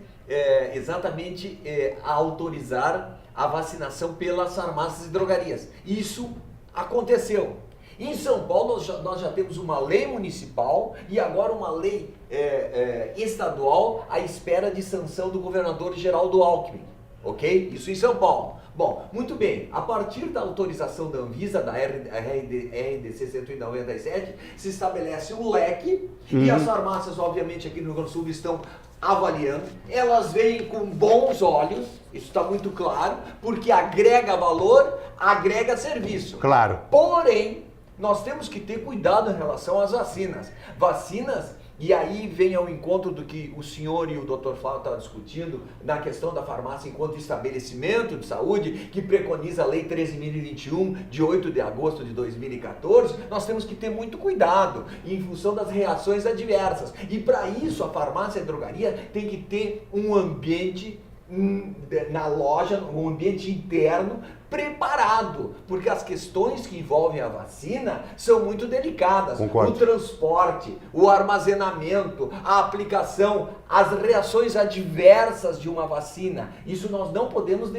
exatamente a autorizar a vacinação pelas farmácias e drogarias. Isso aconteceu. Em São Paulo nós já temos uma lei municipal e agora uma lei estadual à espera de sanção do governador Geraldo Alckmin. Ok? Isso em São Paulo. Bom, muito bem. A partir da autorização da Anvisa, da RDC 197, se estabelece um leque e as farmácias, obviamente, aqui no Rio Grande do Sul estão avaliando. Elas veem com bons olhos, isso está muito claro, porque agrega valor, agrega serviço. Claro. Porém, nós temos que ter cuidado em relação às vacinas. Vacinas... E aí vem ao encontro do que o senhor e o Dr. Flávio estavam discutindo na questão da farmácia enquanto estabelecimento de saúde, que preconiza a Lei 13.021, de 8 de agosto de 2014, nós temos que ter muito cuidado em função das reações adversas. E para isso a farmácia e a drogaria tem que ter um ambiente na loja, um ambiente interno preparado, porque as questões que envolvem a vacina são muito delicadas. Concordo. O transporte, o armazenamento, a aplicação, as reações adversas de uma vacina, isso nós não podemos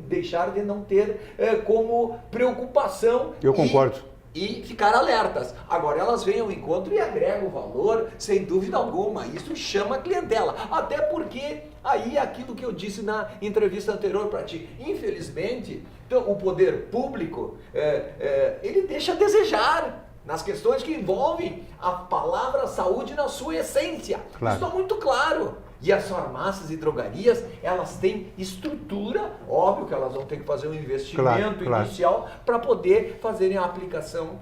deixar de não ter como preocupação. Eu concordo. E ficar alertas. Agora elas vêm ao encontro e agregam valor, sem dúvida alguma. Isso chama a clientela. Até porque, aí aquilo que eu disse na entrevista anterior para ti, infelizmente, então, o poder público, ele deixa a desejar. nas questões que envolvem a palavra saúde na sua essência. Claro. Isso está muito claro. E as farmácias e drogarias, elas têm estrutura, óbvio que elas vão ter que fazer um investimento inicial para poder fazerem a aplicação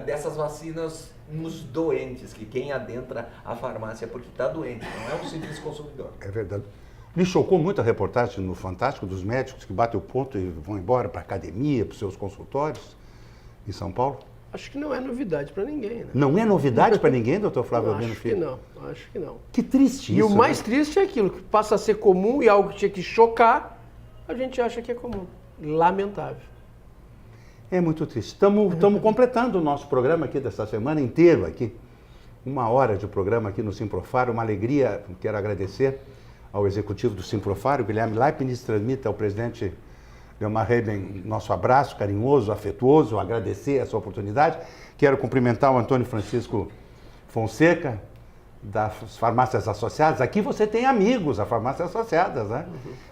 dessas vacinas nos doentes, que quem adentra a farmácia porque está doente, não é um simples consumidor. É verdade. Me chocou muito a reportagem no Fantástico dos médicos que batem o ponto e vão embora para a academia, para os seus consultórios em São Paulo. Acho que não é novidade para ninguém, né? Não é novidade para ninguém, doutor Flávio Albino Filho? Acho que não. Que triste isso. E o mais triste é aquilo que passa a ser comum e algo que tinha que chocar, a gente acha que é comum. Lamentável. É muito triste. Estamos completando o nosso programa aqui dessa semana inteiro aqui. 1 hora de programa aqui no Simprofar, uma alegria. Quero agradecer ao executivo do Simprofar, o Guilherme Leibniz, transmite ao presidente Leomar Reben nosso abraço carinhoso, afetuoso, agradecer essa oportunidade. Quero cumprimentar o Antônio Francisco Fonseca, das Farmácias Associadas. Aqui você tem amigos, a Farmácias Associadas, né?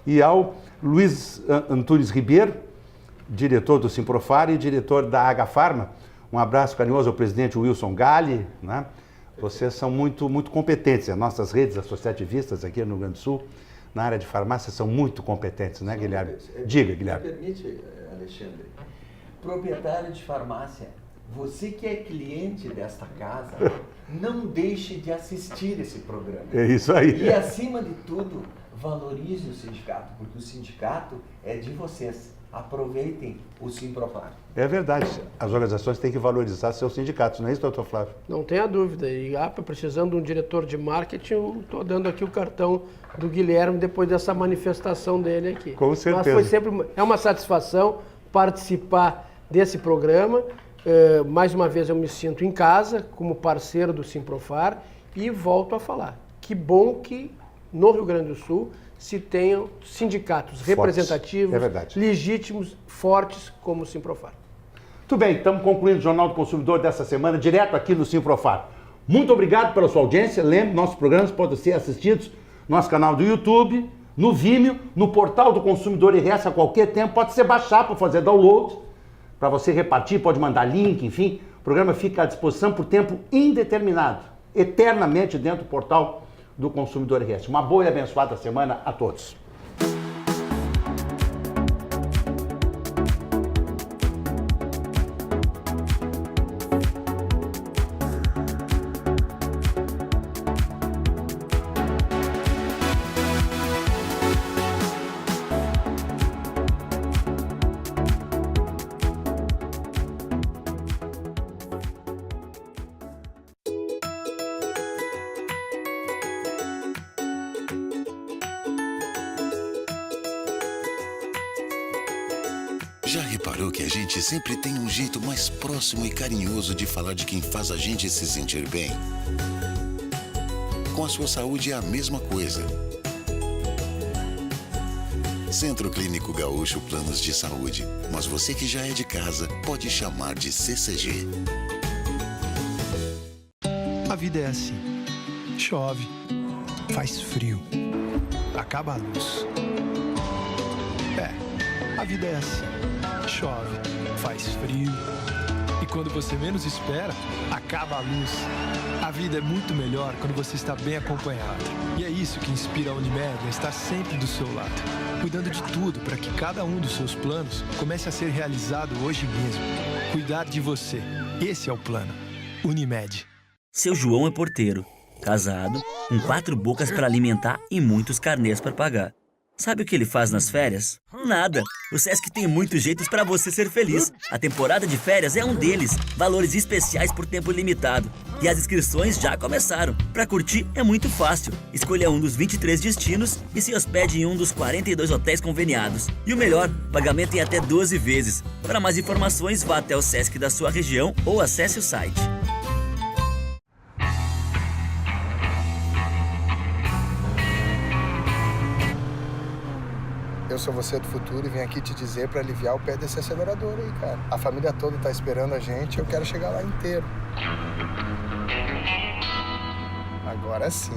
E ao Luiz Antunes Ribeiro, diretor do Simprofar e diretor da Agafarma. Um abraço carinhoso ao presidente Wilson Galli, né? Vocês são muito competentes. As nossas redes associativistas aqui no Rio Grande do Sul, na área de farmácia, são muito competentes, né, Guilherme? Diga, Guilherme. Me permite, Alexandre, proprietário de farmácia, você que é cliente desta casa, não deixe de assistir esse programa. É isso aí. E, acima de tudo, valorize o sindicato, porque o sindicato é de vocês. Aproveitem o Simprofar. É verdade. As organizações têm que valorizar seus sindicatos, não é isso, doutor Flávio? Não tenha dúvida. E precisando de um diretor de marketing, estou dando aqui o cartão do Guilherme depois dessa manifestação dele aqui. Com certeza. Mas foi sempre uma satisfação participar desse programa. Mais uma vez eu me sinto em casa como parceiro do Simprofar e volto a falar. Que bom que no Rio Grande do Sul se tenham sindicatos representativos, legítimos, fortes como o Simprofar. Muito bem, estamos concluindo o Jornal do Consumidor dessa semana, direto aqui no Simprofar. Muito obrigado pela sua audiência. Lembre, nossos programas podem ser assistidos no nosso canal do YouTube, no Vimeo, no portal do Consumidor RS a qualquer tempo. Pode ser baixar para fazer download, para você repartir, pode mandar link, enfim. O programa fica à disposição por tempo indeterminado, eternamente dentro do portal do Consumidor RS. Uma boa e abençoada semana a todos. Já reparou que a gente sempre tem um jeito mais próximo e carinhoso de falar de quem faz a gente se sentir bem? Com a sua saúde é a mesma coisa. Centro Clínico Gaúcho Planos de Saúde. Mas você que já é de casa, pode chamar de CCG. A vida é assim. Chove, faz frio, acaba a luz. A vida é assim. Chove, faz frio. E quando você menos espera, acaba a luz. A vida é muito melhor quando você está bem acompanhado. E é isso que inspira a Unimed a estar sempre do seu lado, cuidando de tudo para que cada um dos seus planos comece a ser realizado hoje mesmo. Cuidar de você. Esse é o plano. Unimed. Seu João é porteiro, casado, com 4 bocas para alimentar e muitos carnês para pagar. Sabe o que ele faz nas férias? Nada! O Sesc tem muitos jeitos para você ser feliz. A temporada de férias é um deles. Valores especiais por tempo limitado. E as inscrições já começaram. Para curtir é muito fácil. Escolha um dos 23 destinos e se hospede em um dos 42 hotéis conveniados. E o melhor, pagamento em até 12 vezes. Para mais informações, vá até o Sesc da sua região ou acesse o site. Eu sou você do futuro e vim aqui te dizer pra aliviar o pé desse acelerador aí, cara. A família toda tá esperando a gente e eu quero chegar lá inteiro. Agora sim.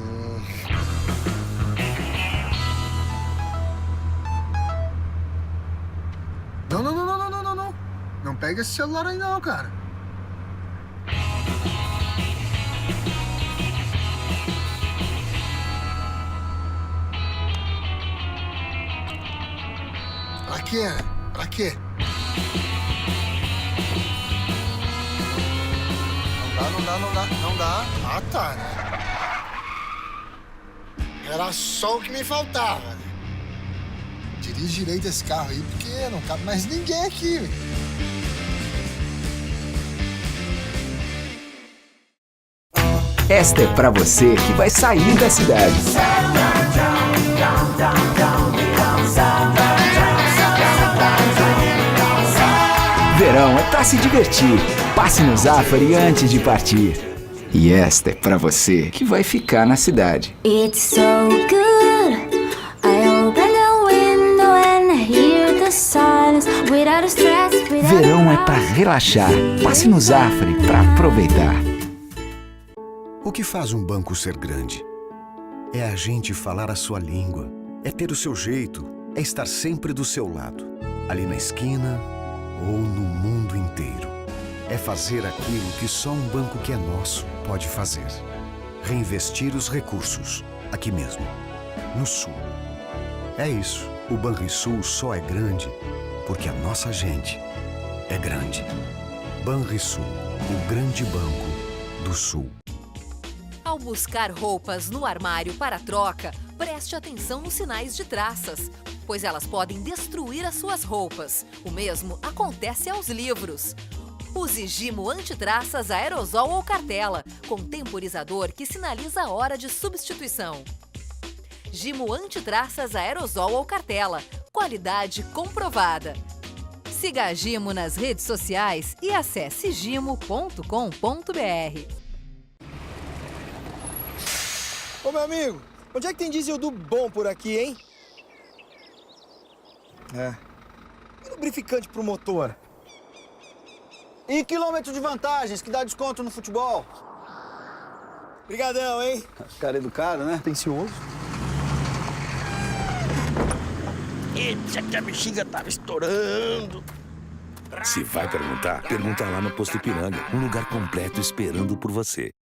Não. Não pega esse celular aí não, cara. quê? Pra quê? Não dá. Ah, tá, né? Era só o que me faltava, né? Dirige direito esse carro aí, porque não cabe mais ninguém aqui, velho. Esta é pra você que vai sair da cidade. Verão é pra se divertir. Passe no Zafari antes de partir. E esta é pra você que vai ficar na cidade. It's so good. I open the window and hear the silence without a stress. Verão é pra relaxar. Passe no Zafari pra aproveitar. O que faz um banco ser grande? É a gente falar a sua língua, é ter o seu jeito, é estar sempre do seu lado, ali na esquina ou no mundo inteiro. É fazer aquilo que só um banco que é nosso pode fazer. Reinvestir os recursos, aqui mesmo, no Sul. É isso, o Banrisul só é grande porque a nossa gente é grande. Banrisul, o grande banco do Sul. Ao buscar roupas no armário para troca, preste atenção nos sinais de traças, pois elas podem destruir as suas roupas. O mesmo acontece aos livros. Use Gimo antitraças aerosol ou cartela, com temporizador que sinaliza a hora de substituição. Gimo antitraças aerosol ou cartela, qualidade comprovada. Siga a Gimo nas redes sociais e acesse gimo.com.br. Ô, meu amigo, onde é que tem diesel do bom por aqui, hein? E lubrificante pro motor? E quilômetro de vantagens, que dá desconto no futebol? Obrigadão, hein? Cara educado, né? Atencioso. Eita, que a bexiga tava estourando. Se vai perguntar, pergunta lá no Posto Ipiranga. Um lugar completo esperando por você.